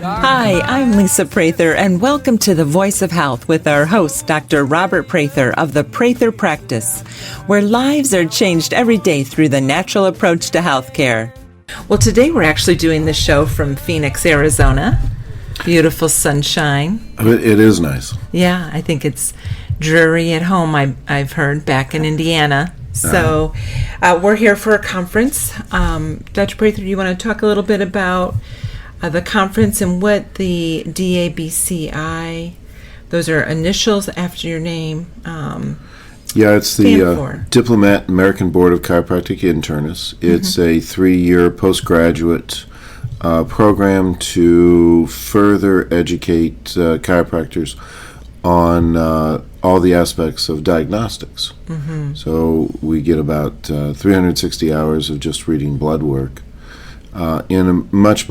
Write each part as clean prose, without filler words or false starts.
Hi, I'm Lisa Prather, and welcome to The Voice of Health with our host, Dr. Robert Prather of the Prather Practice, where lives are changed every day through the natural approach to healthcare. Well, today we're actually doing the show from Phoenix, Arizona. Beautiful sunshine. It is nice. Yeah, I think it's dreary at home, I've heard, back in Indiana. So we're here for a conference. Dr. Prather, do you want to talk a little bit about the conference and what the DABCI, those are initials after your name, it's the Diplomat American Board of Chiropractic Internists. It's a 3-year postgraduate program to further educate chiropractors on all the aspects of diagnostics. So we get about 360 hours of just reading blood work in a much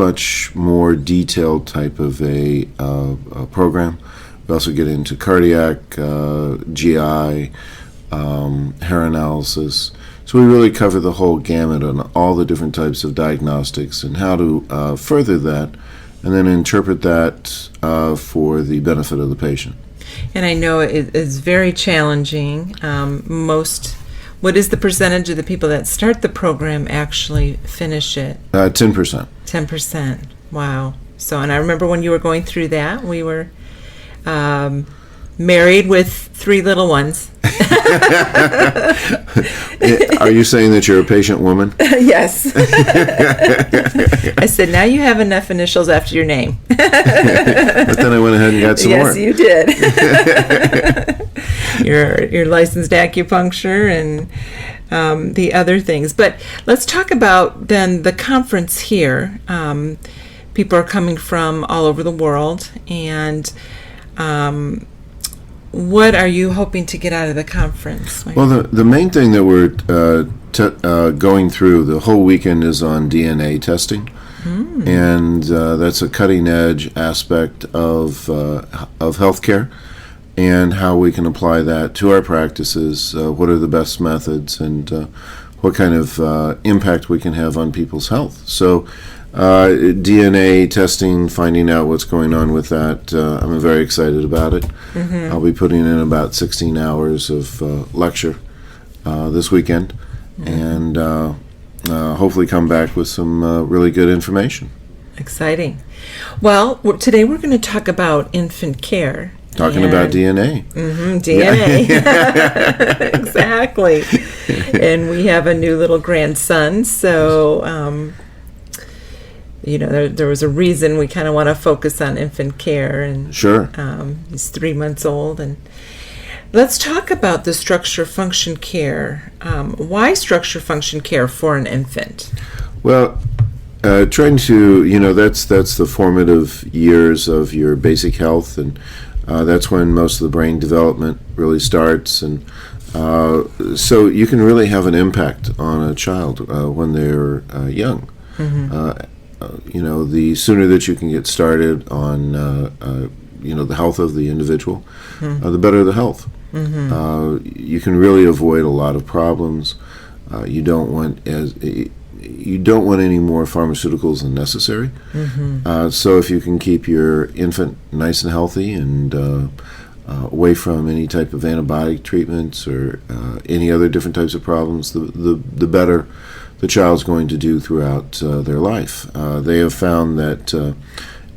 more detailed type of a program. We also get into cardiac, GI, hair analysis. So we really cover the whole gamut on all the different types of diagnostics and how to further that and then interpret that for the benefit of the patient. And I know it is very challenging. What is the percentage of the people that start the program actually finish it? 10%. 10%. Wow. So, and I remember when you were going through that, we were married with 3 little ones. Are you saying that you're a patient woman? Yes. I said, now you have enough initials after your name. But then I went ahead and got some more. Yes, you did. Your licensed acupuncture and the other things. But let's talk about then the conference here. People are coming from all over the world, and what are you hoping to get out of the conference? Well, the main thing that we're going through the whole weekend is on DNA testing, and that's a cutting-edge aspect of healthcare and how we can apply that to our practices, what are the best methods, and what kind of impact we can have on people's health. So DNA testing, finding out what's going on with that, I'm very excited about it. I'll be putting in about 16 hours of lecture this weekend, and hopefully come back with some really good information. Exciting. Well, today we're going to talk about infant care. Talking about DNA. DNA. Yeah. Exactly. And we have a new little grandson, so there was a reason we kind of want to focus on infant care, and sure, he's 3 months old. And let's talk about the structure function care. Why structure function care for an infant? Well, trying to that's the formative years of your basic health, and that's when most of the brain development really starts, and so you can really have an impact on a child when they're young. The sooner that you can get started on, the health of the individual, the better the health. You can really avoid a lot of problems. You don't want any more pharmaceuticals than necessary. So if you can keep your infant nice and healthy and away from any type of antibiotic treatments or any other different types of problems, the better the child's going to do throughout their life. They have found that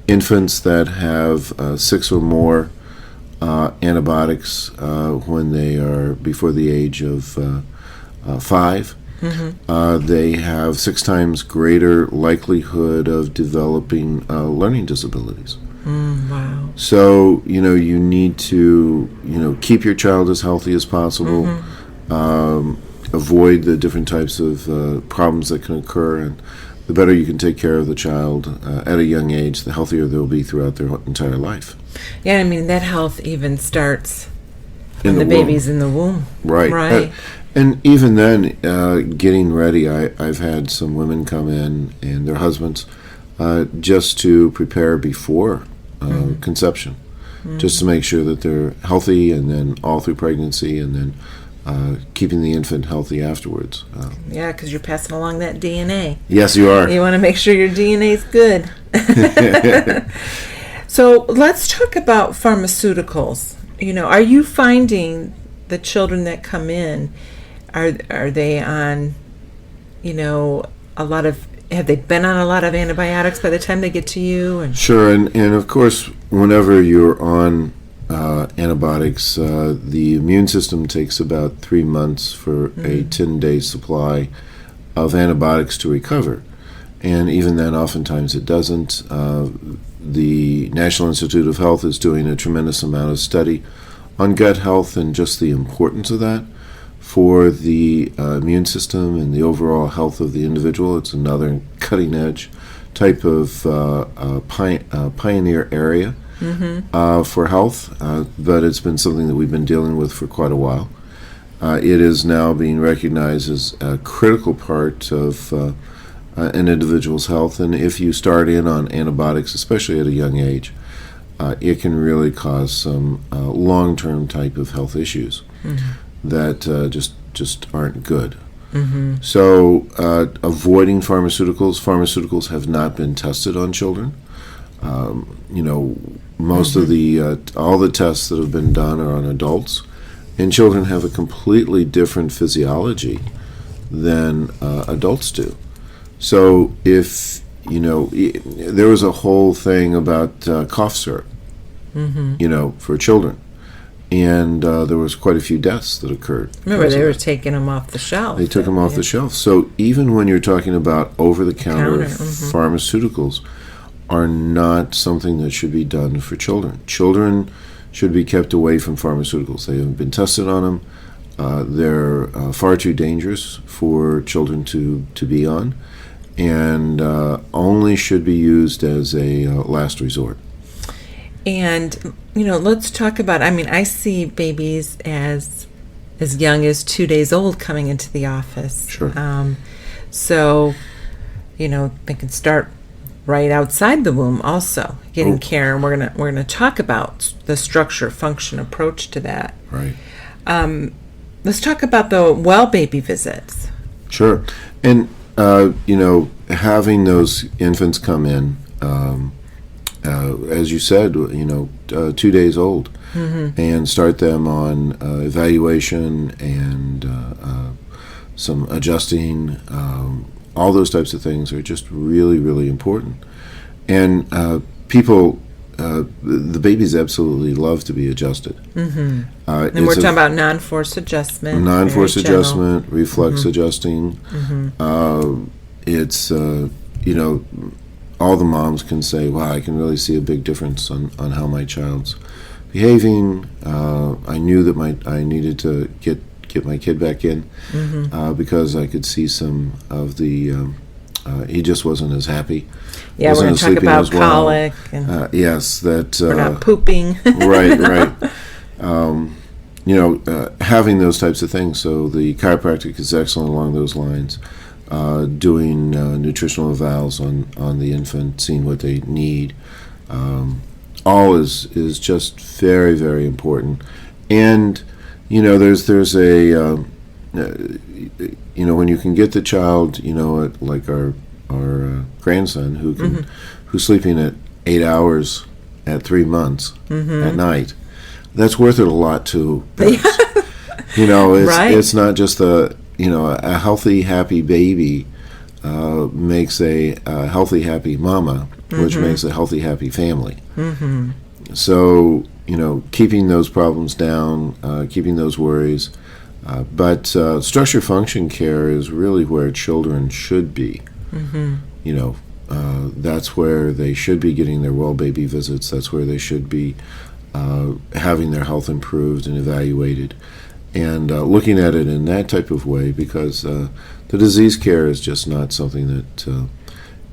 infants that have 6 or more antibiotics when they are before the age of 5, they have 6 times greater likelihood of developing learning disabilities. Wow. So, you need to, keep your child as healthy as possible, avoid the different types of problems that can occur, and the better you can take care of the child at a young age, the healthier they'll be throughout their entire life. Yeah, I mean, that health even starts when the baby's in the womb. Right. And even then, getting ready, I've had some women come in and their husbands just to prepare before conception, just to make sure that they're healthy, and then all through pregnancy, and then keeping the infant healthy afterwards. Yeah, because you're passing along that DNA. Yes, you are. You want to make sure your DNA is good. So let's talk about pharmaceuticals. Are you finding the children that come in, are they on, a lot of, have they been on a lot of antibiotics by the time they get to you? And Sure, and of course, whenever you're on antibiotics, the immune system takes about 3 months for a 10-day supply of antibiotics to recover. And even then, oftentimes it doesn't. The National Institute of Health is doing a tremendous amount of study on gut health and just the importance of that for the immune system and the overall health of the individual. It's another cutting-edge type of pioneer area for health, but it's been something that we've been dealing with for quite a while. It is now being recognized as a critical part of an individual's health, and if you start in on antibiotics, especially at a young age, it can really cause some long-term type of health issues that just aren't good. So avoiding pharmaceuticals have not been tested on children. Most of the all the tests that have been done are on adults, and children have a completely different physiology than adults do. So if there was a whole thing about cough syrup, for children, and there was quite a few deaths that occurred. Remember, they were taking them off the shelf. They took them off the shelf. So even when you're talking about over-the-counter pharmaceuticals, are not something that should be done for children. Children should be kept away from pharmaceuticals. They haven't been tested on them. They're far too dangerous for children to be on, and only should be used as a last resort. And, let's talk about, I see babies as young as 2 days old coming into the office. Sure. So, they can start right outside the womb also, getting care. And we're gonna talk about the structure function approach to that. Right. Let's talk about the well baby visits. Sure. And, having those infants come in, as you said, 2 days old, and start them on evaluation and some adjusting, all those types of things are just really, really important. And the babies absolutely love to be adjusted. And we're talking about non-force adjustment. Non-force adjustment, reflex adjusting. It's, all the moms can say, wow, I can really see a big difference on how my child's behaving. I knew that I needed to get my kid back in because I could see some of the, he just wasn't as happy. Yeah, we're going to talk about colic. And yes, that... we're not pooping. Right. Having those types of things. So the chiropractic is excellent along those lines. Doing nutritional evals on the infant, seeing what they need. All is just very, very important. And, there's a, when you can get the child, like our grandson who's sleeping at 8 hours at 3 months at night, that's worth it a lot to parents. It's not just a healthy, happy baby makes a healthy, happy mama, which makes a healthy, happy family. So, keeping those problems down, keeping those worries. But structure function care is really where children should be. That's where they should be getting their well baby visits. That's where they should be having their health improved and evaluated. And looking at it in that type of way, because the disease care is just not something that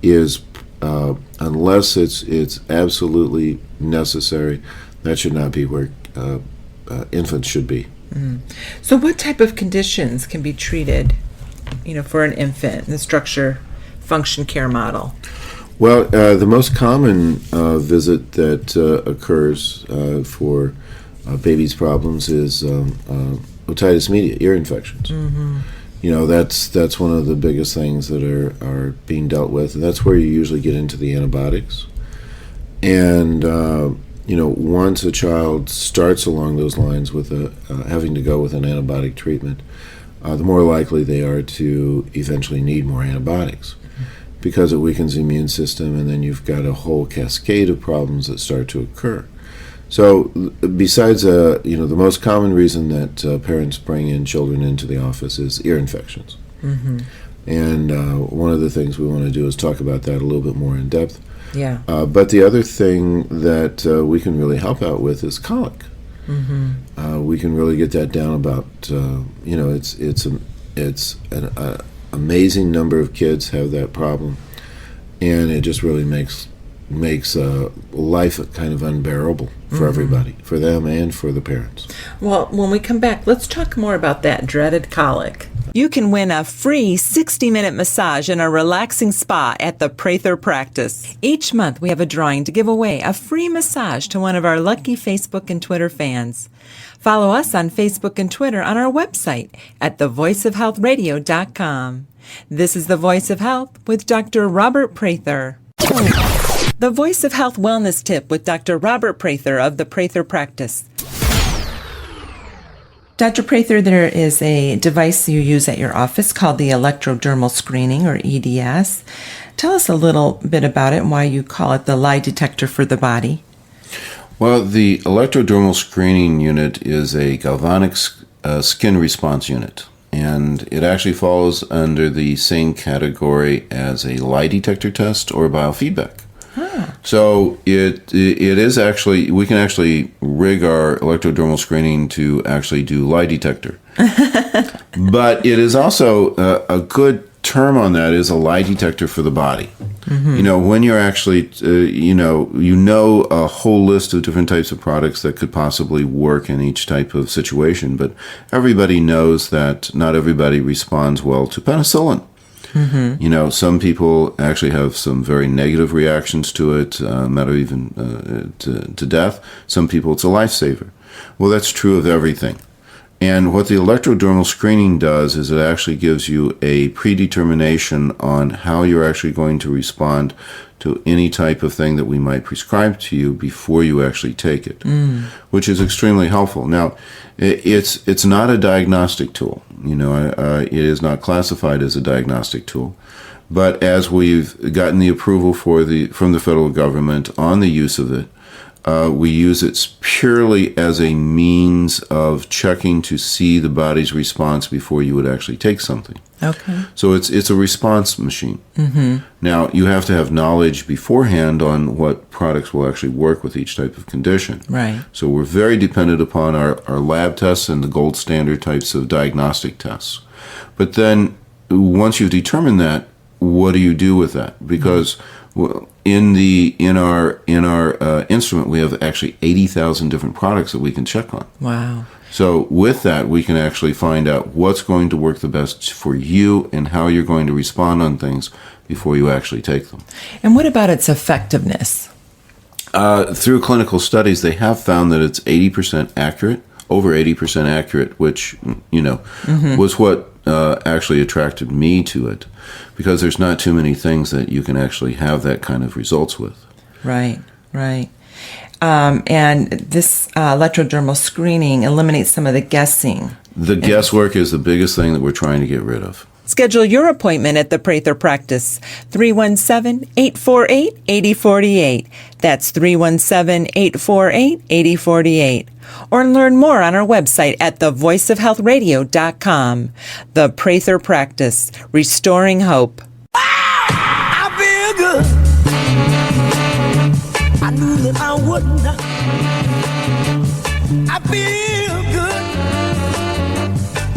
is, unless it's absolutely necessary, that should not be where infants should be. So what type of conditions can be treated, for an infant in the structure function care model? Well, the most common visit that occurs for babies' problems is otitis media, ear infections. that's one of the biggest things that are being dealt with, and that's where you usually get into the antibiotics. And once a child starts along those lines with having to go with an antibiotic treatment, the more likely they are to eventually need more antibiotics, because it weakens the immune system, and then you've got a whole cascade of problems that start to occur. So besides, the most common reason that parents bring in children into the office is ear infections. Mm-hmm. And one of the things we want to do is talk about that a little bit more in depth. Yeah. But the other thing that we can really help out with is colic. Mm-hmm. We can really get that down about, it's an amazing number of kids have that problem, and it just really makes life kind of unbearable for everybody, for them and for the parents. Well, when we come back, let's talk more about that dreaded colic. You can win a free 60-minute massage in a relaxing spa at the Prather practice. Each month, we have a drawing to give away a free massage to one of our lucky Facebook and Twitter fans. Follow us on Facebook and Twitter on our website at thevoiceofhealthradio.com. This is The Voice of Health with Dr. Robert Prather. The Voice of Health Wellness Tip with Dr. Robert Prather of the Prather Practice. Dr. Prather, there is a device you use at your office called the electrodermal screening, or EDS. Tell us a little bit about it and why you call it the lie detector for the body. Well, the electrodermal screening unit is a galvanic skin response unit, and it actually falls under the same category as a lie detector test or biofeedback. So it is actually, we can actually rig our electrodermal screening to actually do lie detector. But it is also a good term on that is a lie detector for the body. Mm-hmm. When you're actually, you know a whole list of different types of products that could possibly work in each type of situation, but everybody knows that not everybody responds well to penicillin. Mm-hmm. Some people actually have some very negative reactions to it, matter even to death. Some people, it's a lifesaver. Well, that's true of everything. And what the electrodermal screening does is it actually gives you a predetermination on how you're actually going to respond to any type of thing that we might prescribe to you before you actually take it, which is extremely helpful. Now, it's not a diagnostic tool. It is not classified as a diagnostic tool. But as we've gotten the approval from the federal government on the use of it, we use it purely as a means of checking to see the body's response before you would actually take something. Okay. So it's a response machine. Mm-hmm. Now, you have to have knowledge beforehand on what products will actually work with each type of condition. Right. So we're very dependent upon our lab tests and the gold standard types of diagnostic tests. But then once you've determined that, what do you do with that? Because in our instrument, we have actually 80,000 different products that we can check on. Wow. So with that, we can actually find out what's going to work the best for you and how you're going to respond on things before you actually take them. And what about its effectiveness? Through clinical studies, they have found that it's 80% accurate, over 80% accurate, which, was what actually attracted me to it, because there's not too many things that you can actually have that kind of results with. Right. And this electrodermal screening eliminates some of the guessing. The guesswork is the biggest thing that we're trying to get rid of. Schedule your appointment at the Prather Practice, 317-848-8048. That's 317-848-8048. Or learn more on our website at thevoiceofhealthradio.com. The Prather Practice, restoring hope. I feel good. I knew that I wouldn't. I feel good.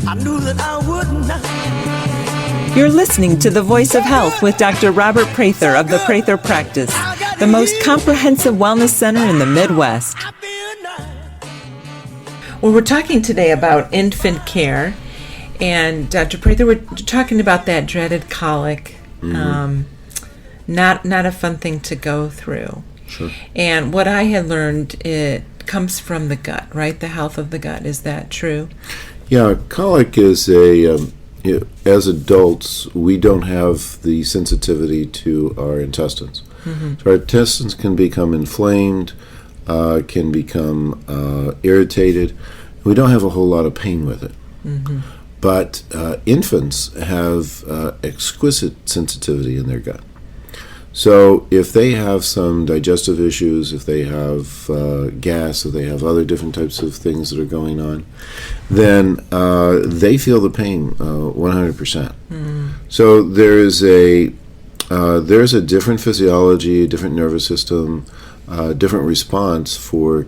I knew that I wouldn't. You're listening to The Voice of Health with Dr. Robert Prather of the Prather Practice, the most comprehensive wellness center in the Midwest. Well, we're talking today about infant care, and Dr. Prather, we're talking about that dreaded colic. Mm-hmm. Not a fun thing to go through. Sure. And what I had learned, it comes from the gut, right? The health of the gut. Is that true? Yeah, colic is as adults, we don't have the sensitivity to our intestines. So our intestines can become inflamed, can become irritated. We don't have a whole lot of pain with it. But infants have exquisite sensitivity in their gut. So if they have some digestive issues, if they have gas, if they have other different types of things that are going on, then they feel the pain 100%. So there's a different physiology, a different nervous system, different response for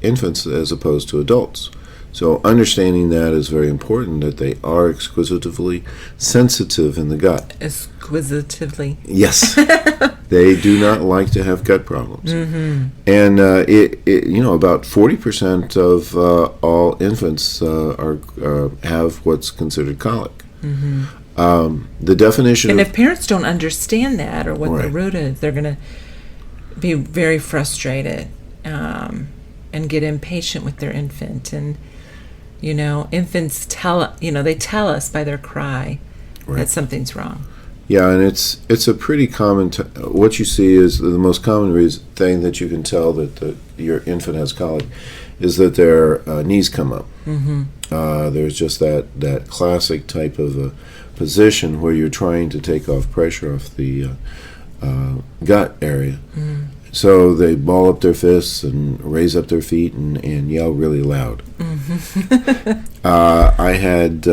infants as opposed to adults. So understanding that is very important, that they are exquisitively sensitive in the gut. Exquisitively. Yes. They do not like to have gut problems. And about 40% of all infants have what's considered colic. The definition And of... if parents don't understand that or what the Right. root is, they're going to be very frustrated and get impatient with their infant. And, infants they tell us by their cry that something's wrong. Yeah, and it's a pretty common... what you see is the most common thing that you can tell that your infant has colic is that their knees come up. There's just that classic type of a position where you're trying to take off pressure off the gut area. So they ball up their fists and raise up their feet and yell really loud. I had...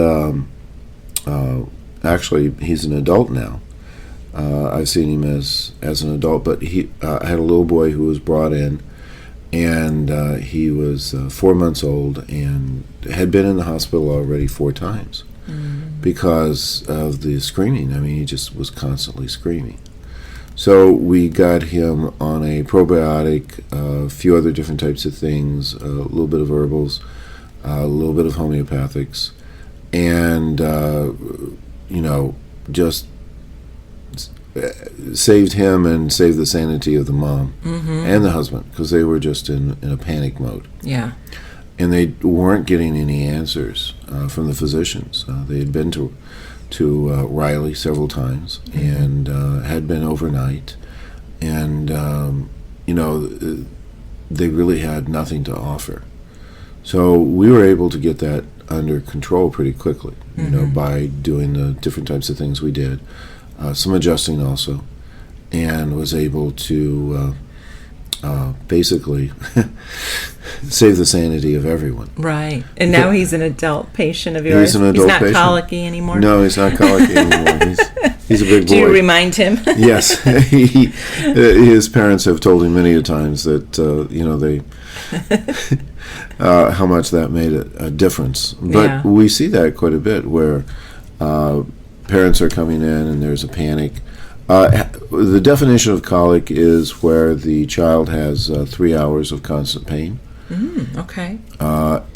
actually, he's an adult now. I've seen him as an adult, but I had a little boy who was brought in, and he was 4 months old and had been in the hospital already 4 times because of the screaming. I mean, he just was constantly screaming. So we got him on a probiotic, a few other different types of things, a little bit of herbals, a little bit of homeopathics, and just saved him and saved the sanity of the mom and the husband, because they were just in a panic mode. Yeah. And they weren't getting any answers from the physicians. They had been to Riley several times and had been overnight, and they really had nothing to offer. So we were able to get that under control pretty quickly, by doing the different types of things we did, some adjusting also, and was able to basically save the sanity of everyone. Right. And now he's an adult patient of yours. He's an adult patient. patient. Not colicky anymore? No, he's not colicky anymore. He's a big boy. Do you remind him? Yes. His parents have told him many a times that, they... how much that made a difference. But we see that quite a bit where parents are coming in and there's a panic. The definition of colic is where the child has 3 hours of constant pain. Okay.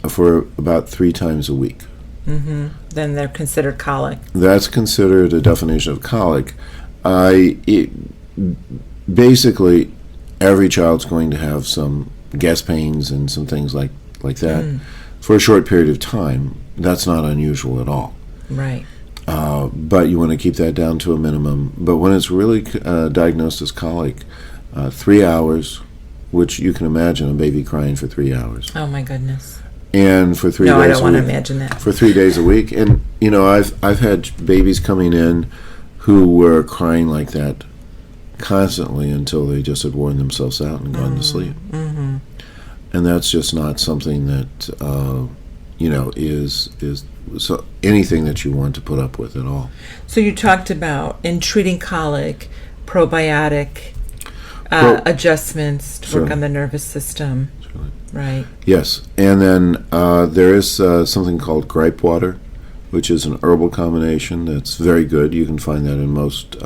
For about 3 times a week. Then they're considered colic. That's considered a definition of colic. Basically, every child's going to have some gas pains and some things like that for a short period of time. That's not unusual at all. Right. But you want to keep that down to a minimum. But when it's really diagnosed as colic, 3 hours, which you can imagine a baby crying for 3 hours. Oh my goodness. And for 3 days a week. No, I don't want to imagine that. For 3 days a week. And, I've had babies coming in who were crying like that constantly until they just had worn themselves out and gone to sleep. And that's just not something that, is so anything that you want to put up with at all. So you talked about, in treating colic, probiotic adjustments to work on the nervous system. Right. Yes. And then there is something called gripe water, which is an herbal combination that's very good. You can find that in most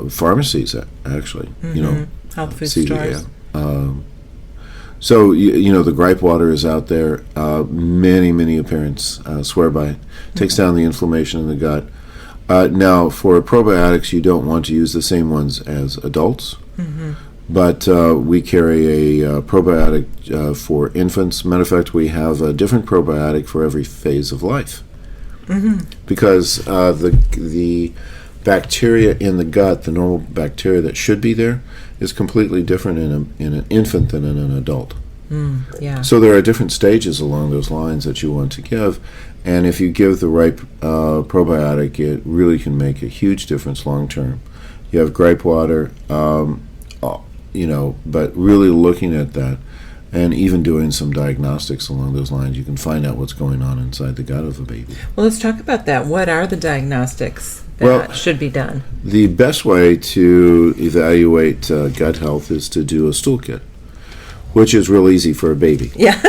pharmacies, actually. Health food CVS. stores. So, the gripe water is out there. Many parents swear by it. Takes down the inflammation in the gut. Now, for probiotics, you don't want to use the same ones as adults. But we carry a probiotic for infants. Matter of fact, we have a different probiotic for every phase of life. because the bacteria in the gut, the normal bacteria that should be there, is completely different in an infant than in an adult. Yeah. So there are different stages along those lines that you want to give, and if you give the right probiotic, it really can make a huge difference long term. You have gripe water, but really looking at that and even doing some diagnostics along those lines, you can find out what's going on inside the gut of a baby. Well, let's talk about that. What are the diagnostics that should be done? The best way to evaluate gut health is to do a stool kit, which is real easy for a baby. Yeah.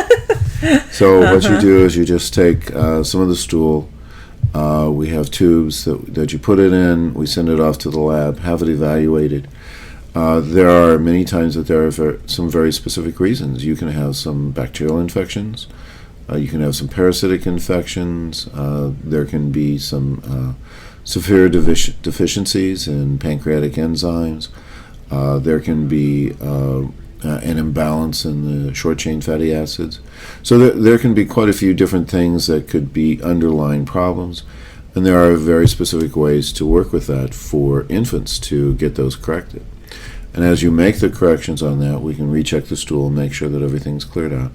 So what you do is you just take some of the stool. We have tubes that you put it in. We send it off to the lab, have it evaluated. There are many times that there are some very specific reasons. You can have some bacterial infections. You can have some parasitic infections. There can be some severe deficiencies in pancreatic enzymes. There can be an imbalance in the short-chain fatty acids. So there can be quite a few different things that could be underlying problems, and there are very specific ways to work with that for infants to get those corrected. And as you make the corrections on that, we can recheck the stool and make sure that everything's cleared out.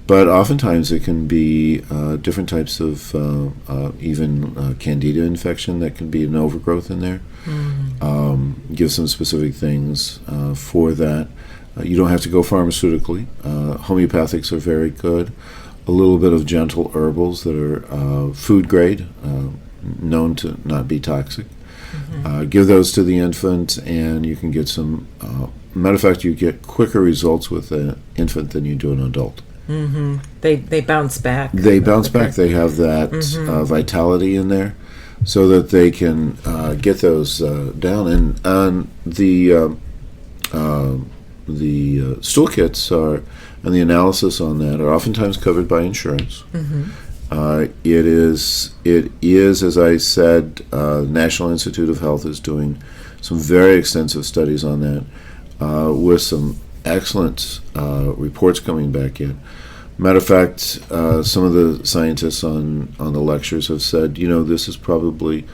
But oftentimes it can be different types of even candida infection that can be an overgrowth in there. Give some specific things for that. You don't have to go pharmaceutically. Homeopathics are very good. A little bit of gentle herbals that are food grade, known to not be toxic. Give those to the infant, and you can get some. Matter of fact, you get quicker results with an infant than you do an adult. They bounce back. They bounce back. They have that vitality in there, so that they can get those down. And the stool kits and the analysis on that are oftentimes covered by insurance. It is, as I said, National Institute of Health is doing some very extensive studies on that, with some excellent reports coming back in. Matter of fact, some of the scientists on the lectures have said, this is probably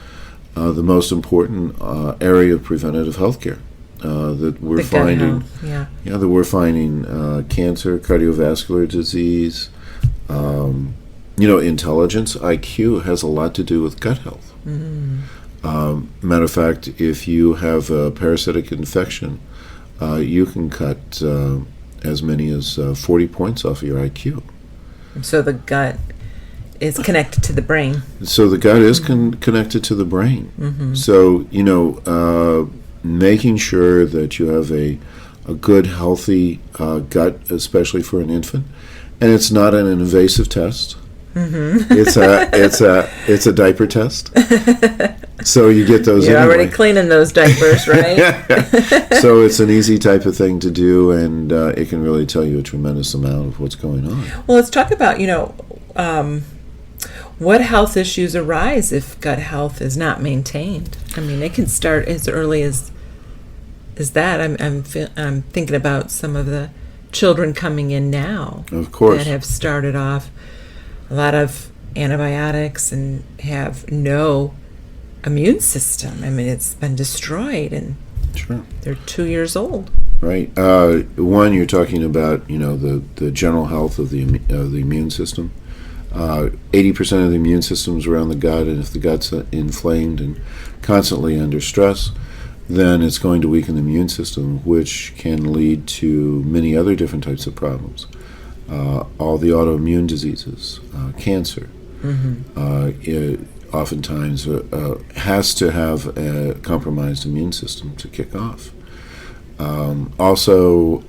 the most important area of preventative health care. That we're finding, that we're finding cancer, cardiovascular disease, intelligence, IQ has a lot to do with gut health. Matter of fact, if you have a parasitic infection, you can cut as many as 40 points off your IQ. So the gut is connected to the brain. So the gut is connected to the brain. So, making sure that you have a good, healthy gut, especially for an infant, and it's not an invasive test. It's a diaper test. So you get those. You're anyway. already cleaning those diapers, right? So it's an easy type of thing to do, and it can really tell you a tremendous amount of what's going on. Well, let's talk about what health issues arise if gut health is not maintained. I mean, it can start as early as that. I'm thinking about some of the children coming in now, of course, that have started off a lot of antibiotics and have no immune system. I mean, it's been destroyed, and they're 2 years old. Right. One, you're talking about the general health of the immune system. 80% of the immune system is around the gut, and if the gut's inflamed and constantly under stress, then it's going to weaken the immune system, which can lead to many other different types of problems. All the autoimmune diseases, cancer, it oftentimes has to have a compromised immune system to kick off. Also,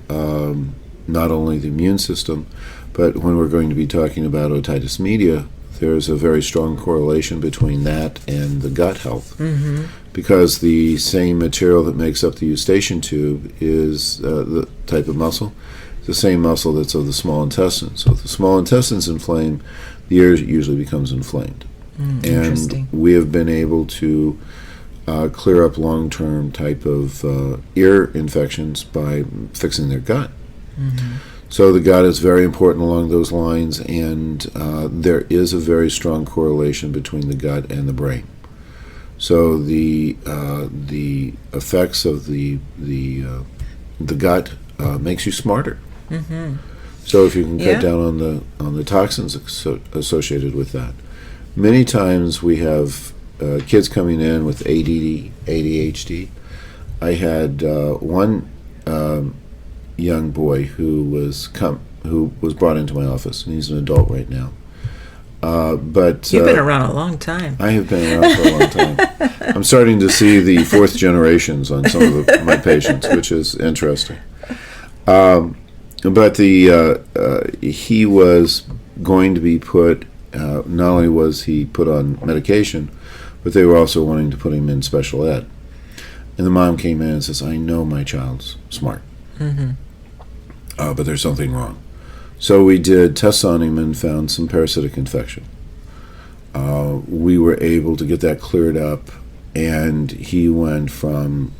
not only the immune system, but when we're going to be talking about otitis media, there's a very strong correlation between that and the gut health. Because the same material that makes up the eustachian tube is the type of muscle, the same muscle that's of the small intestine. So if the small intestine's inflamed, the ear usually becomes inflamed. And we have been able to clear up long-term type of ear infections by fixing their gut. So the gut is very important along those lines, and there is a very strong correlation between the gut and the brain. So the effects of the gut makes you smarter. Mm-hmm. So if you can Yeah. cut down on the toxins associated with that. Many times we have kids coming in with ADD, ADHD. I had one young boy who was brought into my office, and he's an adult right now. But You've been around a long time. I have been around for a long time. I'm starting to see the fourth generations on some of my patients, which is interesting. But he was going to be put. Not only was he put on medication, but they were also wanting to put him in special ed. And the mom came in and says, "I know my child's smart, Mm-hmm. but there's something wrong." So we did tests on him and found some parasitic infection. We were able to get that cleared up, and he went from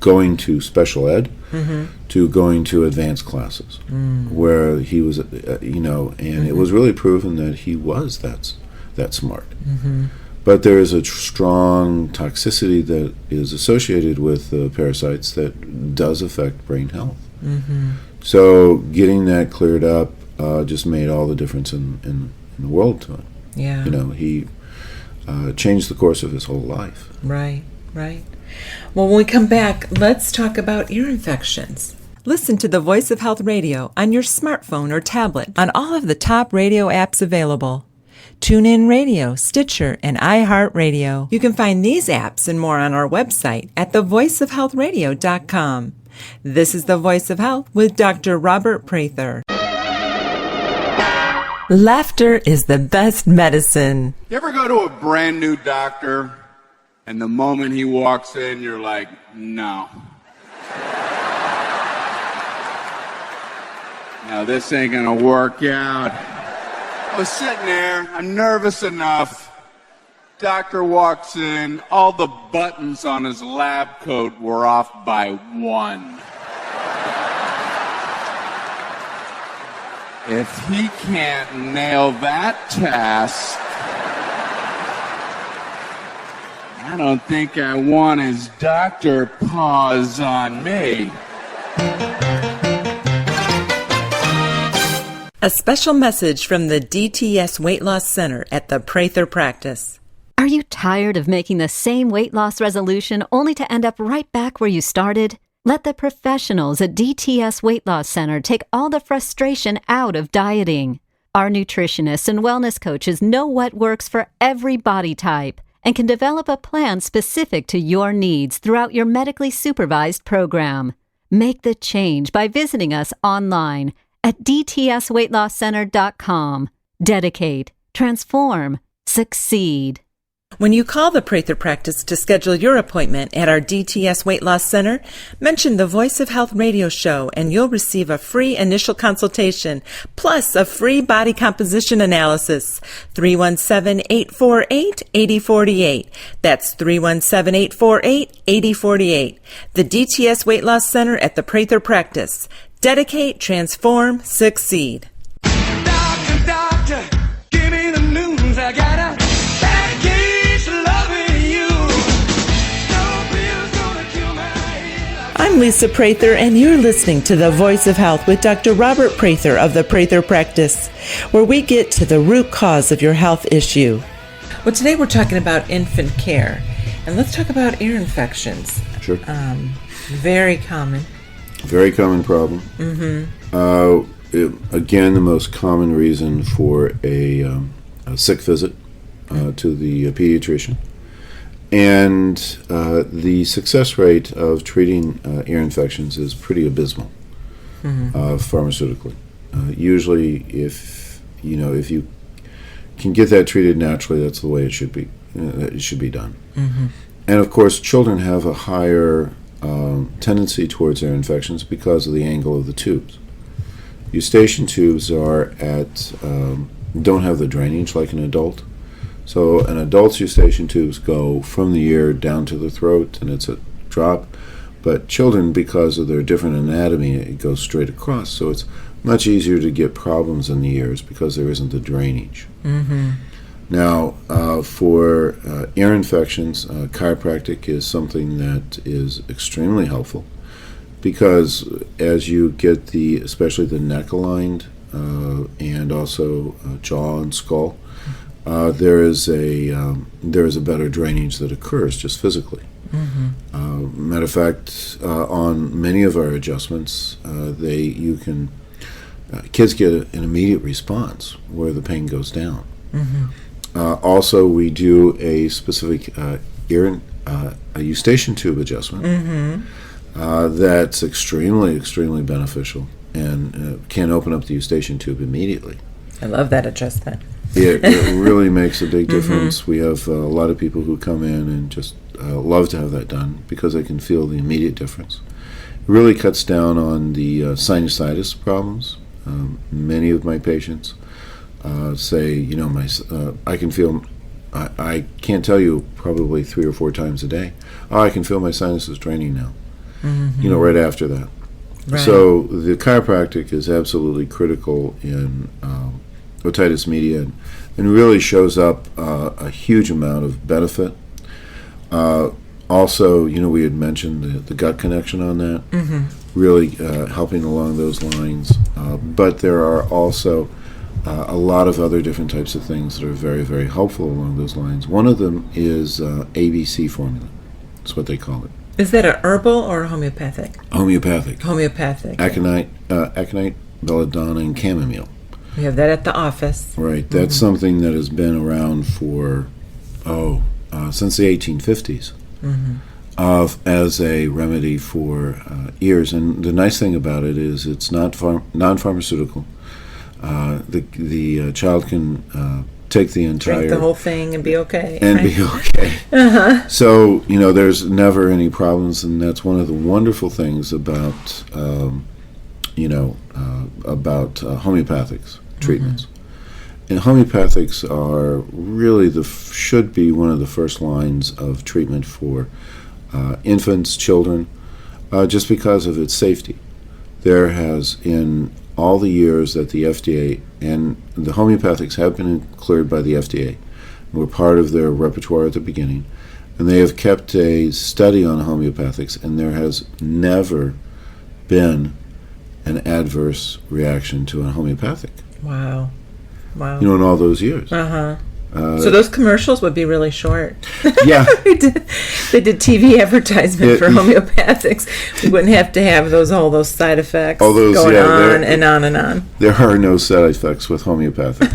going to special ed Mm-hmm. to going to advanced classes, where he was, and it was really proven that he was that smart. Mm-hmm. But there is a strong toxicity that is associated with the parasites that does affect brain health. Mm-hmm. So getting that cleared up just made all the difference in the world to him. Yeah. He changed the course of his whole life. Right, right. Well, when we come back, let's talk about ear infections. Listen to the Voice of Health radio on your smartphone or tablet on all of the top radio apps available. TuneIn Radio, Stitcher, and iHeartRadio. You can find these apps and more on our website at thevoiceofhealthradio.com. This is The Voice of Health with Dr. Robert Prather. Laughter is the best medicine. You ever go to a brand new doctor and the moment he walks in, you're like, no. No, this ain't gonna work out. I was sitting there, I'm nervous enough. Doctor walks in, all the buttons on his lab coat were off by one. If he can't nail that task, I don't think I want his doctor paws on me. A special message from the DTS Weight Loss Center at the Prather practice. Are you tired of making the same weight loss resolution only to end up right back where you started? Let the professionals at DTS Weight Loss Center take all the frustration out of dieting. Our nutritionists and wellness coaches know what works for every body type and can develop a plan specific to your needs throughout your medically supervised program. Make the change by visiting us online at dtsweightlosscenter.com. Dedicate, transform, succeed. When you call the Prather practice to schedule your appointment at our DTS Weight Loss Center, mention the Voice of Health radio show and you'll receive a free initial consultation plus a free body composition analysis. 317-848-8048. That's 317-848-8048. The DTS Weight Loss Center at the Prather practice. Dedicate, transform, succeed. Doctor, doctor, give me the news. I got a bad case of loving you. No pill's gonna kill my head. I'm Lisa Prather, and you're listening to The Voice of Health with Dr. Robert Prather of the Prather Practice, where we get to the root cause of your health issue. Well, today we're talking about infant care, and let's talk about ear infections. Sure. Very common. Very common problem. Again, the most common reason for a sick visit to the pediatrician. And the success rate of treating ear infections is pretty abysmal pharmaceutically. Usually, if you can get that treated naturally, that's the way it should be. It should be done. And of course, children have a higher tendency towards ear infections because of the angle of the tubes. Eustachian tubes don't have the drainage like an adult. So an adult's eustachian tubes go from the ear down to the throat, and it's a drop, But children, because of their different anatomy, it goes straight across. So it's much easier to get problems in the ears because there isn't the drainage. Now, for ear infections, chiropractic is something that is extremely helpful because as you get especially the neck aligned and also jaw and skull, there is a better drainage that occurs just physically. Matter of fact, on many of our adjustments, kids get an immediate response where the pain goes down. Also, we do a specific ear a eustachian tube adjustment that's extremely beneficial and can open up the eustachian tube immediately. I love that adjustment. It really makes a big difference. We have a lot of people who come in and just love to have that done because they can feel the immediate difference. It really cuts down on the sinusitis problems. Many of my patients say, I can feel, I can't tell you, probably 3 or 4 times a day, I can feel my sinuses draining now, right after that. Right. So the chiropractic is absolutely critical in otitis media and really shows up a huge amount of benefit. Also, we had mentioned the gut connection on that, really helping along those lines. But there are also a lot of other different types of things that are very, very helpful along those lines. One of them is ABC formula. That's what they call it. Is that a herbal or a homeopathic? Homeopathic. Homeopathic. Aconite, belladonna, and chamomile. We have that at the office. Right. That's something that has been around for, since the 1850s as a remedy for ears. And the nice thing about it is it's not non-pharmaceutical. The child can take the entire... Drink the whole thing and be okay. And right? be okay. So, there's never any problems, and that's one of the wonderful things about, homeopathics treatments. And homeopathics are really should be one of the first lines of treatment for infants, children, just because of its safety. There has, in all the years that the FDA and the homeopathics have been cleared by the FDA, were part of their repertoire at the beginning, and they have kept a study on homeopathics, and there has never been an adverse reaction to a homeopathic. Wow. In all those years. So those commercials would be really short. Yeah. they did TV advertisement for homeopathics. We wouldn't have to have all those side effects going on and on and on. There are no side effects with homeopathic.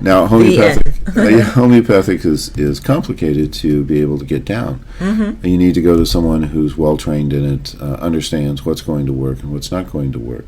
Now, homeopathic is complicated to be able to get down. And you need to go to someone who's well trained in it, understands what's going to work and what's not going to work.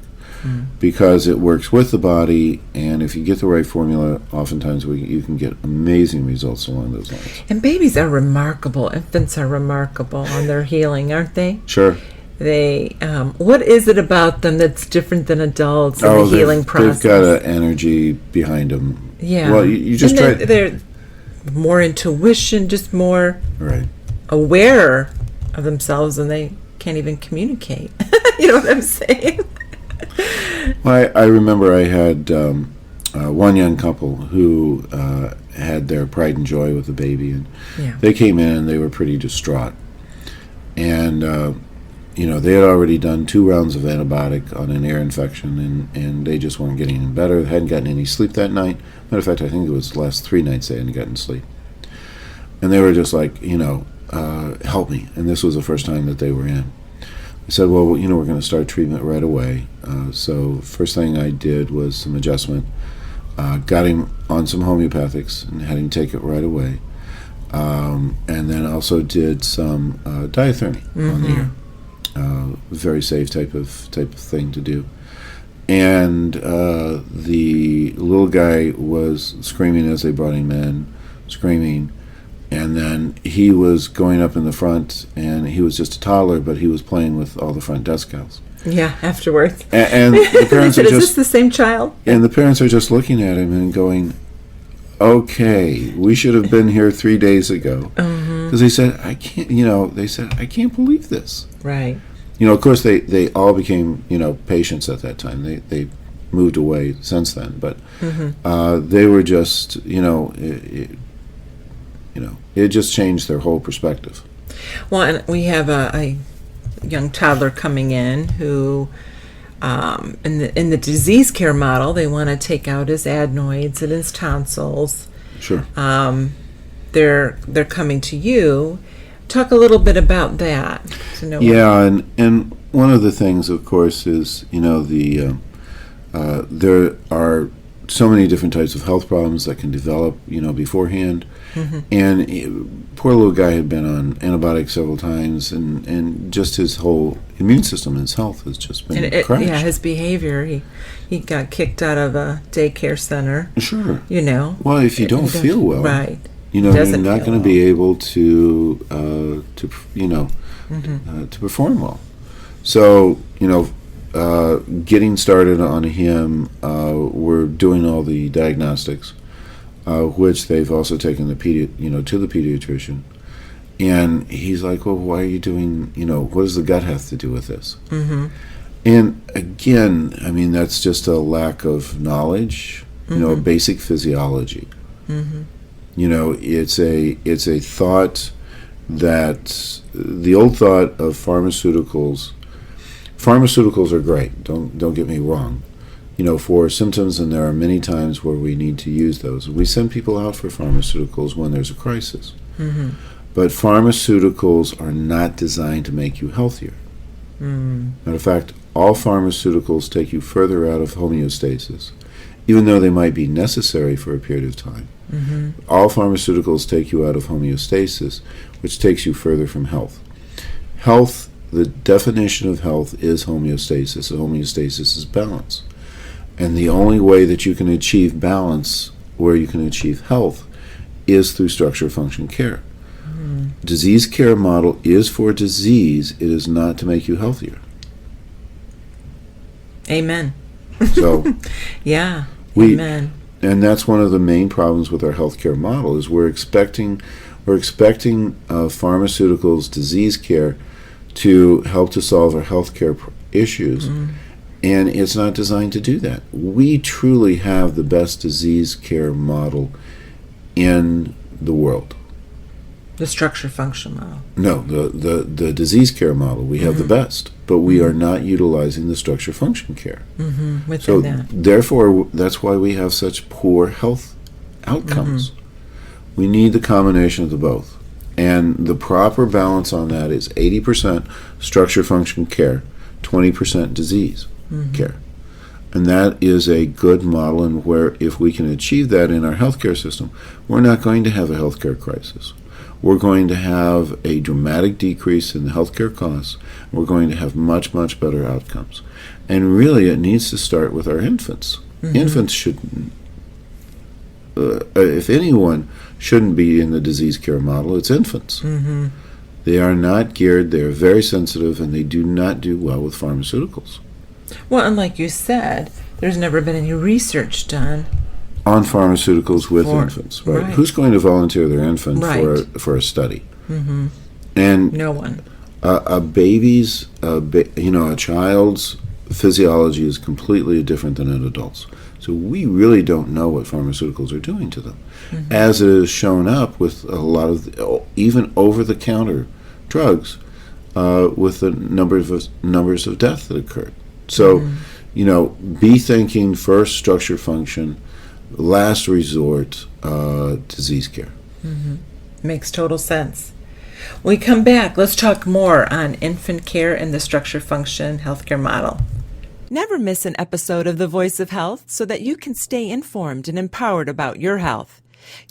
Because it works with the body, and if you get the right formula, oftentimes you can get amazing results along those lines. And babies are remarkable. Infants are remarkable on their healing, aren't they? Sure. They, what is it about them that's different than adults in the healing process? They've got an energy behind them. Yeah. Well, you just try. They're more intuition, just more Right. aware of themselves, and they can't even communicate. You know what I'm saying? Well, I remember I had one young couple who had their pride and joy with the baby, and they came in and they were pretty distraught. And, they had already done 2 rounds of antibiotic on an ear infection, and they just weren't getting any better. They hadn't gotten any sleep that night. Matter of fact, I think it was the last 3 nights they hadn't gotten sleep. And they were just like, help me. And this was the first time that they were in. I said, well, we're going to start treatment right away. So first thing I did was some adjustment, got him on some homeopathics and had him take it right away. And then also did some diathermy on the ear. Very safe type of thing to do. And the little guy was screaming as they brought him in, screaming. And then he was going up in the front, and he was just a toddler, but he was playing with all the front desk gals. Yeah, afterwards. And the parents said, are is just... this the same child? And the parents are just looking at him and going, okay, we should have been here 3 days ago. Because they said, I can't, they said, I can't believe this. Right. Of course, they all became, patients at that time. They moved away since then, but they were just, it just changed their whole perspective. Well, and we have a young toddler coming in who, in the disease care model, they want to take out his adenoids and his tonsils. Sure. They're coming to you. Talk a little bit about that. To know and one of the things, of course, is there are so many different types of health problems that can develop, beforehand. And poor little guy had been on antibiotics several times, and just his whole immune system and his health has just been crashed. Yeah, his behavior. He got kicked out of a daycare center. Sure. Well, if you don't feel well, right? you're not going to be able to perform well. So getting started on him, we're doing all the diagnostics, which they've also taken to the pediatrician, and he's like, well, why are you doing? What does the gut have to do with this? And again, I mean, that's just a lack of knowledge, basic physiology. It's a thought that the old thought of pharmaceuticals. Pharmaceuticals are great. Don't get me wrong. For symptoms, and there are many times where we need to use those. We send people out for pharmaceuticals when there's a crisis. But pharmaceuticals are not designed to make you healthier. Matter of fact, all pharmaceuticals take you further out of homeostasis, even though they might be necessary for a period of time. All pharmaceuticals take you out of homeostasis, which takes you further from health. Health, the definition of health is homeostasis. Homeostasis is balance. And the only way that you can achieve balance, where you can achieve health, is through structure function care. Disease care model is for disease. It is not to make you healthier. Amen. So yeah. Amen. And that's one of the main problems with our healthcare model is we're expecting pharmaceuticals, disease care, to help to solve our healthcare issues, and it's not designed to do that. We truly have the best disease care model in the world. The structure function model. No, the disease care model, we have the best, but we are not utilizing the structure function care. Within that. Therefore, that's why we have such poor health outcomes. We need the combination of the both. And the proper balance on that is 80% structure function care, 20% disease care. And that is a good model, and where if we can achieve that in our healthcare system, we're not going to have a healthcare crisis. We're going to have a dramatic decrease in the healthcare costs. We're going to have much, much better outcomes. And really, it needs to start with our infants. Infants should, if anyone shouldn't be in the disease care model, it's infants. They are not geared, they are very sensitive, and they do not do well with pharmaceuticals. Well, and like you said, there's never been any research done on pharmaceuticals with infants, right? Who's going to volunteer their infant for a study? And no one. A child's physiology is completely different than an adult's. So we really don't know what pharmaceuticals are doing to them, as it is shown up with a lot of even over-the-counter drugs, with the numbers of death that occurred. So, be thinking first structure function, last resort disease care. Makes total sense. When we come back, let's talk more on infant care and the structure function healthcare model. Never miss an episode of The Voice of Health so that you can stay informed and empowered about your health.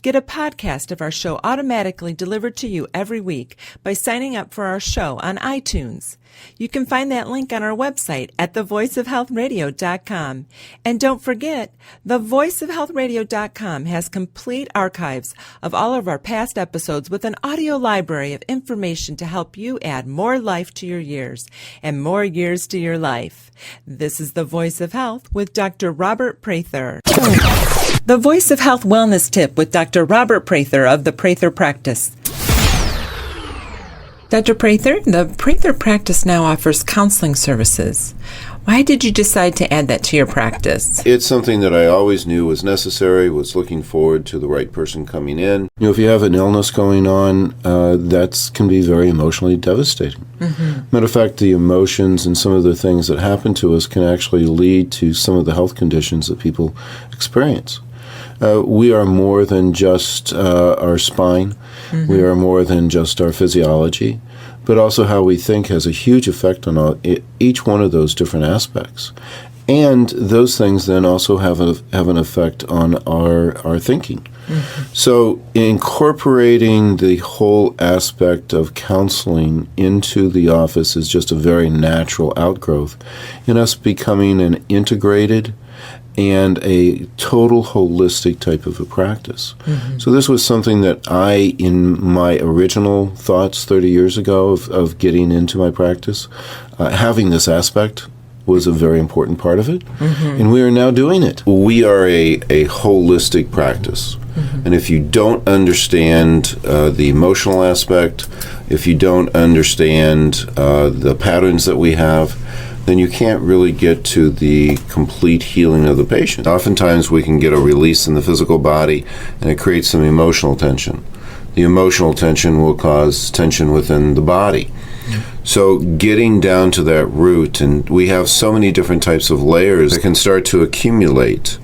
Get a podcast of our show automatically delivered to you every week by signing up for our show on iTunes. You can find that link on our website at thevoiceofhealthradio.com. And don't forget, thevoiceofhealthradio.com has complete archives of all of our past episodes with an audio library of information to help you add more life to your years and more years to your life. This is The Voice of Health with Dr. Robert Prather. The Voice of Health Wellness Tip with Dr. Robert Prather of the Prather Practice. Dr. Prather, the Prather Practice now offers counseling services. Why did you decide to add that to your practice? It's something that I always knew was necessary, was looking forward to the right person coming in. You know, if you have an illness going on, that can be very emotionally devastating. Matter of fact, the emotions and some of the things that happen to us can actually lead to some of the health conditions that people experience. We are more than just our spine. We are more than just our physiology, but also how we think has a huge effect on each one of those different aspects. And those things then also have an effect on our thinking. So incorporating the whole aspect of counseling into the office is just a very natural outgrowth in us becoming an integrated and a total holistic type of a practice. So this was something that I, in my original thoughts 30 years ago of getting into my practice, having this aspect was a very important part of it, and we are now doing it. We are a holistic practice, and if you don't understand the emotional aspect, if you don't understand the patterns that we have, then you can't really get to the complete healing of the patient. Oftentimes we can get a release in the physical body, and it creates some emotional tension. The emotional tension will cause tension within the body. So getting down to that root, and we have so many different types of layers that can start to accumulate.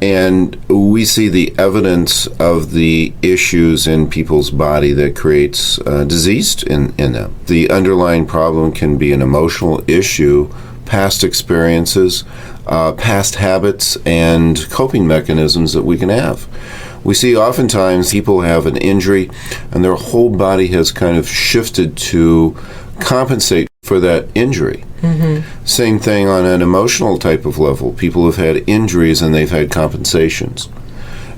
And we see the evidence of the issues in people's body that creates disease in them. The underlying problem can be an emotional issue, past experiences, past habits, and coping mechanisms that we can have. We see oftentimes people have an injury and their whole body has kind of shifted to compensate for that injury. Same thing on an emotional type of level. People have had injuries and they've had compensations.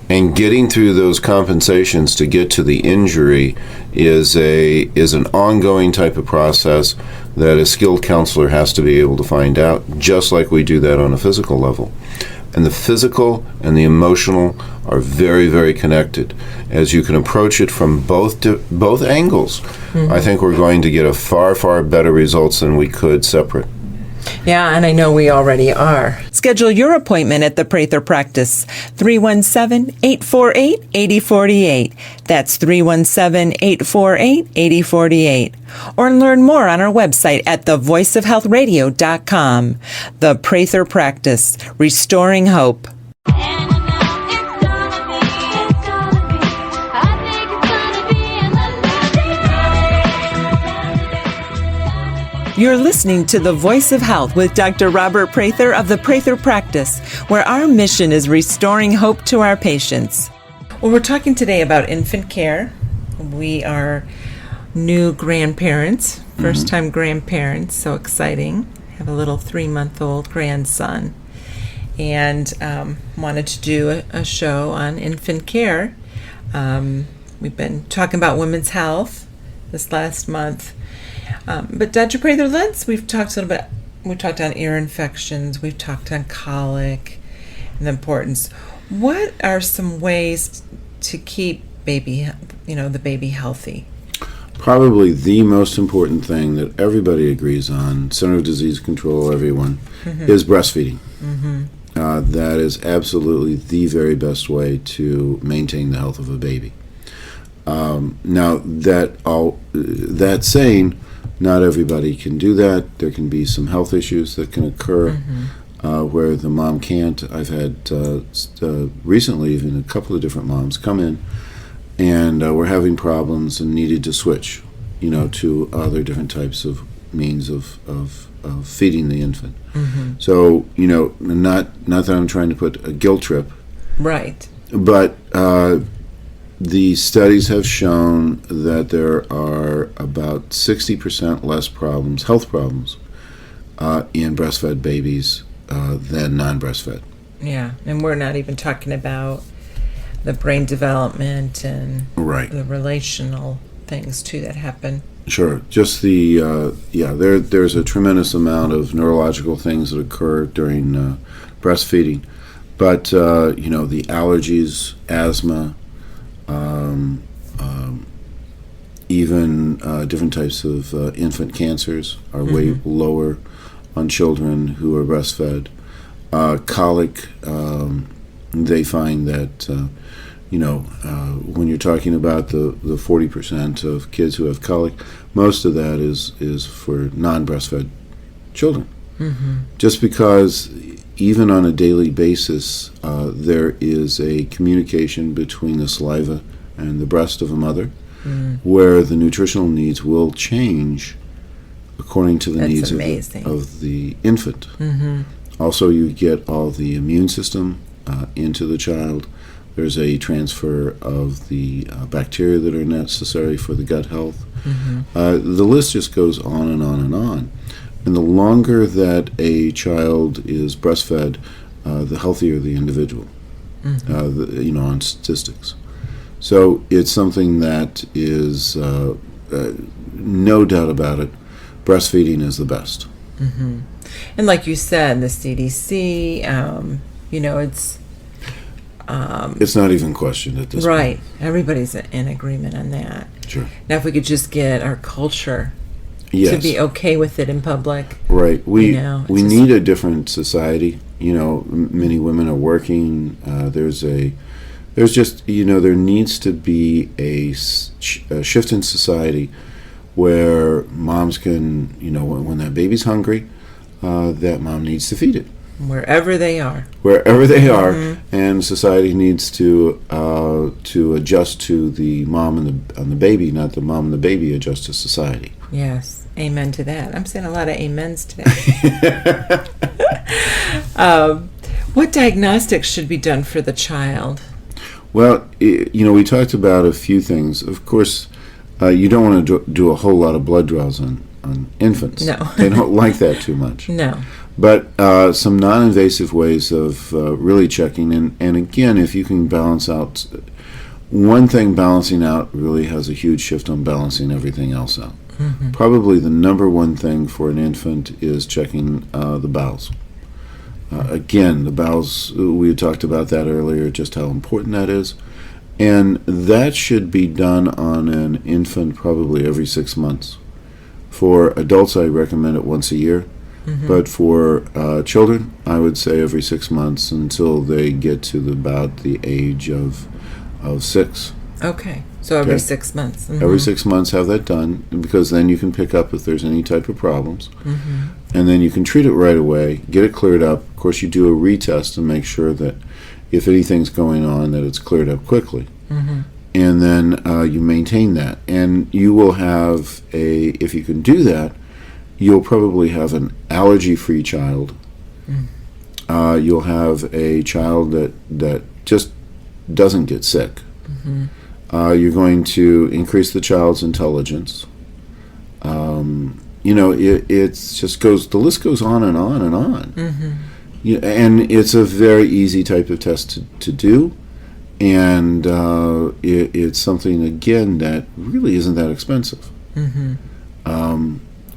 And getting through those compensations to get to the injury is an ongoing type of process that a skilled counselor has to be able to find out, just like we do that on a physical level. And the physical and the emotional are very, very connected. As you can approach it from both angles, I think we're going to get a far, far better results than we could separate. Yeah, and I know we already are. Schedule your appointment at the Prather Practice, 317-848-8048. That's 317-848-8048. Or learn more on our website at thevoiceofhealthradio.com. The Prather Practice, restoring hope. You're listening to The Voice of Health with Dr. Robert Prather of the Prather Practice, where our mission is restoring hope to our patients. Well, we're talking today about infant care. We are new grandparents, first-time grandparents, so exciting. Have a little 3-month-old grandson. And wanted to do a show on infant care. We've been talking about women's health this last month. But Dr. Prather, we've talked a little bit, we talked on ear infections, we've talked on colic and the importance. What are some ways to keep the baby healthy? Probably the most important thing that everybody agrees on, Center of Disease Control, everyone, is breastfeeding. That is absolutely the very best way to maintain the health of a baby. Now, that saying, not everybody can do that. There can be some health issues that can occur where the mom can't. I've had recently even a couple of different moms come in and were having problems and needed to switch, to other different types of means of feeding the infant. So, not that I'm trying to put a guilt trip. Right. But the studies have shown that there are about 60% less health problems, in breastfed babies than non-breastfed. Yeah, and we're not even talking about the brain development and the relational things too that happen. Sure. Just there's a tremendous amount of neurological things that occur during breastfeeding. But the allergies, asthma, even different types of infant cancers are way lower on children who are breastfed. Colic, they find that when you're talking about the 40% of kids who have colic, most of that is for non-breastfed children. Just because even on a daily basis there is a communication between the saliva and the breast of a mother, where the nutritional needs will change according to the That's needs amazing. of the infant. Also, you get all the immune system into the child. There's a transfer of the bacteria that are necessary for the gut health. The list just goes on and on and on. And the longer that a child is breastfed, the healthier the individual, on statistics. So it's something that is, no doubt about it, breastfeeding is the best. And like you said, the CDC, It's not even questioned at this point. right. Everybody's in agreement on that. Sure. Now, if we could just get our culture Yes. to be okay with it in public. Right. We it's we just- need a different society. Many women are working. There's just there needs to be a shift in society where moms can when that baby's hungry, that mom needs to feed it Wherever they are. wherever they are, and society needs to adjust to the mom and the baby, not the mom and the baby adjust to society. Yes. Amen to that. I'm saying a lot of amens today. What diagnostics should be done for the child? Well, we talked about a few things. Of course, you don't want to do a whole lot of blood draws on infants. No. They don't like that too much. No. But some non-invasive ways of really checking, and again, if you can balance out, one thing balancing out really has a huge shift on balancing everything else out. Probably the number one thing for an infant is checking the bowels. Again, the bowels, we had talked about that earlier, just how important that is. And that should be done on an infant probably every 6 months. For adults, I recommend it once a year. But for children, I would say every 6 months until they get to about the age of 6. Okay. So every Okay. 6 months. Every 6 months, have that done, because then you can pick up if there's any type of problems. And then you can treat it right away, get it cleared up. Of course, you do a retest to make sure that if anything's going on, that it's cleared up quickly. And then you maintain that. And you will have if you can do that, you'll probably have an allergy-free child. You'll have a child that just doesn't get sick. You're going to increase the child's intelligence. It's just goes. The list goes on and on and on. And it's a very easy type of test to do, and it's something again that really isn't that expensive.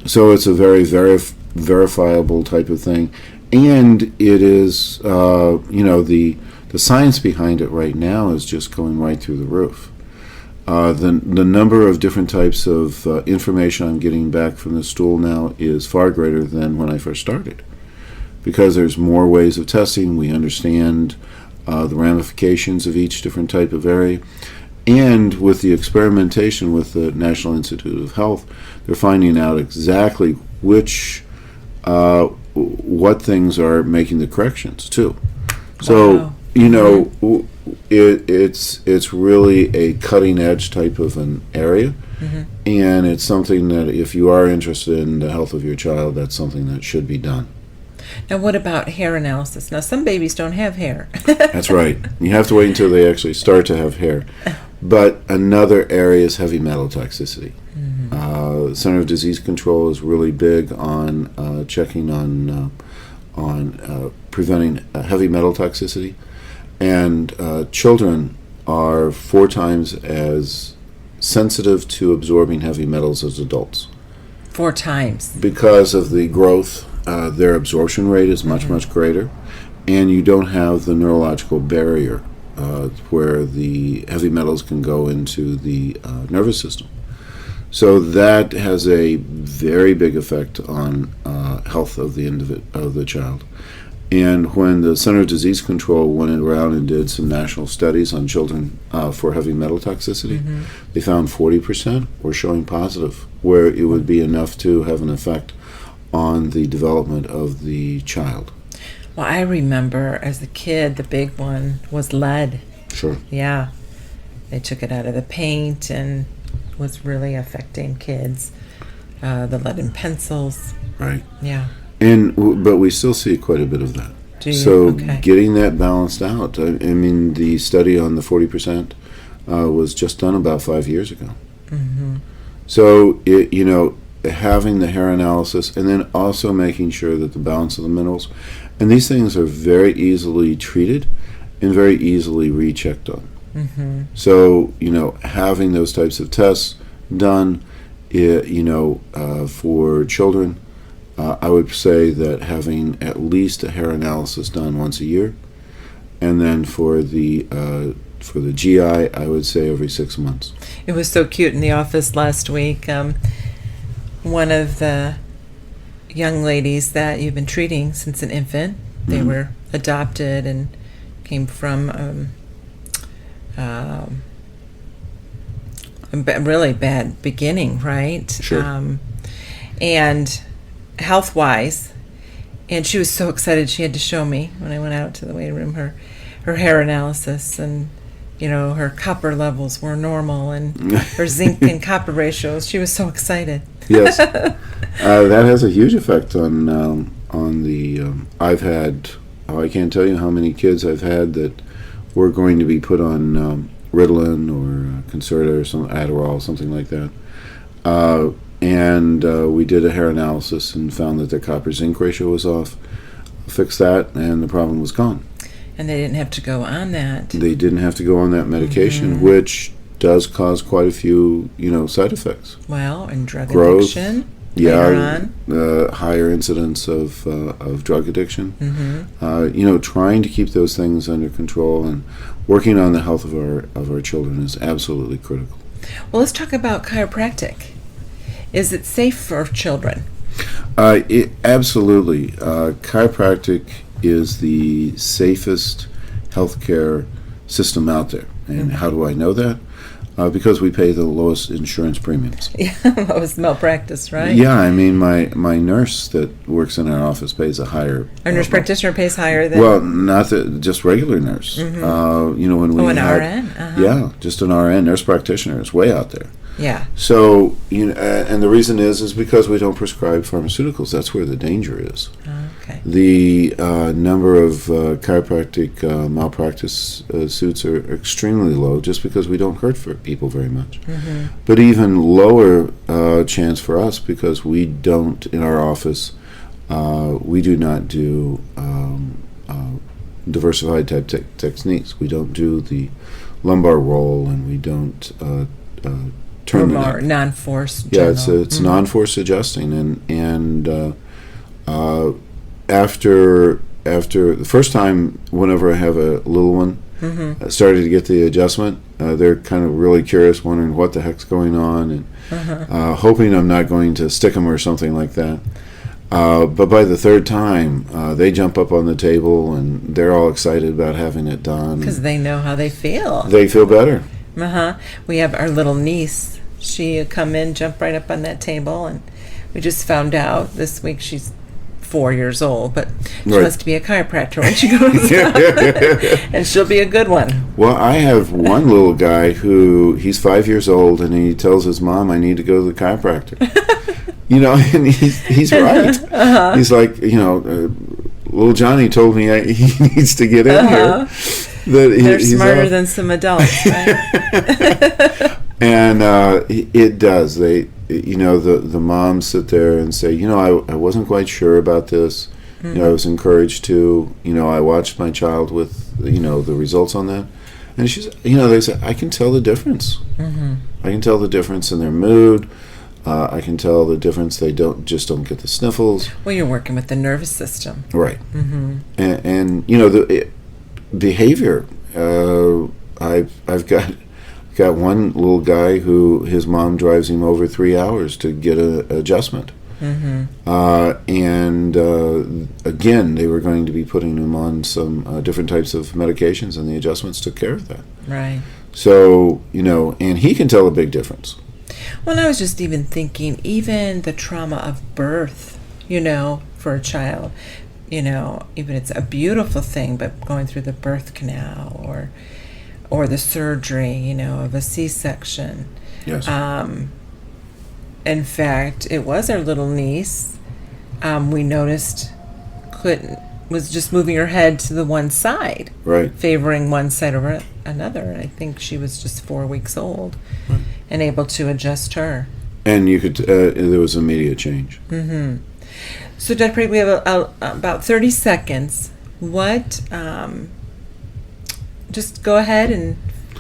So it's a very verifiable type of thing, and it is the science behind it right now is just going right through the roof. The number of different types of information I'm getting back from the stool now is far greater than when I first started, because there's more ways of testing. We understand the ramifications of each different type of area, and with the experimentation with the National Institute of Health, they're finding out exactly what things are making the corrections too. So Wow. it's really a cutting edge type of an area, and it's something that if you are interested in the health of your child, that's something that should be done. Now, what about hair analysis? Now, some babies don't have hair. That's right. You have to wait until they actually start to have hair. But another area is heavy metal toxicity. The Center of Disease Control is really big on checking on preventing heavy metal toxicity. And children are 4 times as sensitive to absorbing heavy metals as adults. 4 times. Because of the growth, their absorption rate is much greater. and you don't have the neurological barrier where the heavy metals can go into the nervous system. So that has a very big effect on health of the child. And when the Center of Disease Control went around and did some national studies on children for heavy metal toxicity, they found 40% were showing positive, where it would be enough to have an effect on the development of the child. Well, I remember as a kid, the big one was lead. Sure. Yeah. They took it out of the paint and was really affecting kids. The lead in pencils. Right. Yeah. But we still see quite a bit of that. Do you? So Okay. getting that balanced out. I mean, the study on the 40% was just done about 5 years ago. So having the hair analysis, and then also making sure that the balance of the minerals, and these things are very easily treated and very easily rechecked on. So having those types of tests done, for children. I would say that having at least a hair analysis done once a year, and then for the GI, I would say every 6 months. It was so cute in the office last week. One of the young ladies that you've been treating since an infant, they were adopted and came from a really bad beginning, right? Sure. And health-wise, and she was so excited she had to show me when I went out to the waiting room her hair analysis, and her copper levels were normal and her zinc and copper ratios. She was so excited. Yes, that has a huge effect on the. I've had, I can't tell you how many kids I've had that were going to be put on Ritalin or Concerta or some Adderall, something like that. And we did a hair analysis and found that their copper zinc ratio was off. Fixed that, and the problem was gone. And they didn't have to go on that. They didn't have to go on that medication, which does cause quite a few, side effects. Well, and drug Growth, addiction. Later on. Higher incidence of drug addiction. Trying to keep those things under control and working on the health of our children is absolutely critical. Well, let's talk about chiropractic. Is it safe for children? Absolutely. Chiropractic is the safest healthcare system out there. And how do I know that? Because we pay the lowest insurance premiums. Yeah, that was malpractice, right? Yeah, I mean, my nurse that works in our office pays a higher. Our nurse practitioner pays higher than. Well, not just regular nurse. When we an had, RN. Yeah, just an RN, nurse practitioner, is way out there. Yeah. So and the reason is because we don't prescribe pharmaceuticals. That's where the danger is. Okay. The number of chiropractic malpractice suits are extremely low, just because we don't hurt for people very much. But even lower chance for us, because we don't, in our office, we do not do diversified type techniques. We don't do the lumbar roll, and we don't turn the More neck. non-force. Yeah, it's non-force adjusting, and after the first time, whenever I have a little one, started to get the adjustment, they're kind of really curious, wondering what the heck's going on, and hoping I'm not going to stick them or something like that. But by the third time, they jump up on the table and they're all excited about having it done. Because they know how they feel. They feel better. We have our little niece. She come in, jump right up on that table, and we just found out this week she's 4 years old, but she Right. wants to be a chiropractor when she grows up, and she'll be a good one. Well, I have one little guy he's 5 years old, and he tells his mom, "I need to go to the chiropractor." And he's right. He's like, little Johnny told me he needs to get in here. They're smarter than some adults, right? And it does. They, the moms sit there and say, I wasn't quite sure about this. I was encouraged to. I watched my child with, the results on that. And she's, they say, I can tell the difference. I can tell the difference in their mood. I can tell the difference. They don't get the sniffles. Well, you're working with the nervous system. Right. And you know, the behavior. I've got one little guy who his mom drives him over 3 hours to get an adjustment. And again, they were going to be putting him on some different types of medications, and the adjustments took care of that. Right. So, you know, and he can tell a big difference. Well, I was just even thinking, even the trauma of birth, you know, for a child, you know, even it's a beautiful thing, but going through the birth canal or the surgery, you know, of a C-section. Yes. In fact, it was our little niece. We noticed was just moving her head to the one side, Right. favoring one side over another. I think she was just 4 weeks old, and able to adjust her. And you could, there was immediate change. So, Dr. Prague, we have about 30 seconds. What? Just go ahead and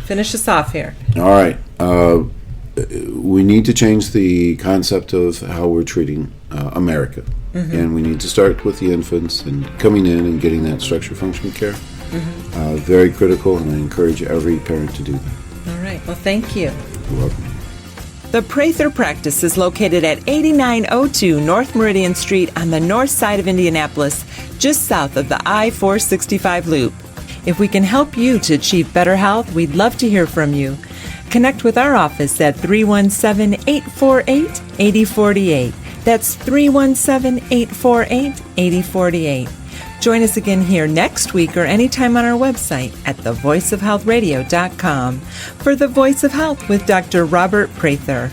finish us off here. All right. We need to change the concept of how we're treating America. And we need to start with the infants and coming in and getting that structure function care. Very critical, and I encourage every parent to do that. All right. Well, thank you. You're welcome. The Prather practice is located at 8902 North Meridian Street on the north side of Indianapolis, just south of the I-465 loop. If we can help you to achieve better health, we'd love to hear from you. Connect with our office at 317-848-8048. That's 317-848-8048. Join us again here next week or anytime on our website at thevoiceofhealthradio.com for The Voice of Health with Dr. Robert Prather.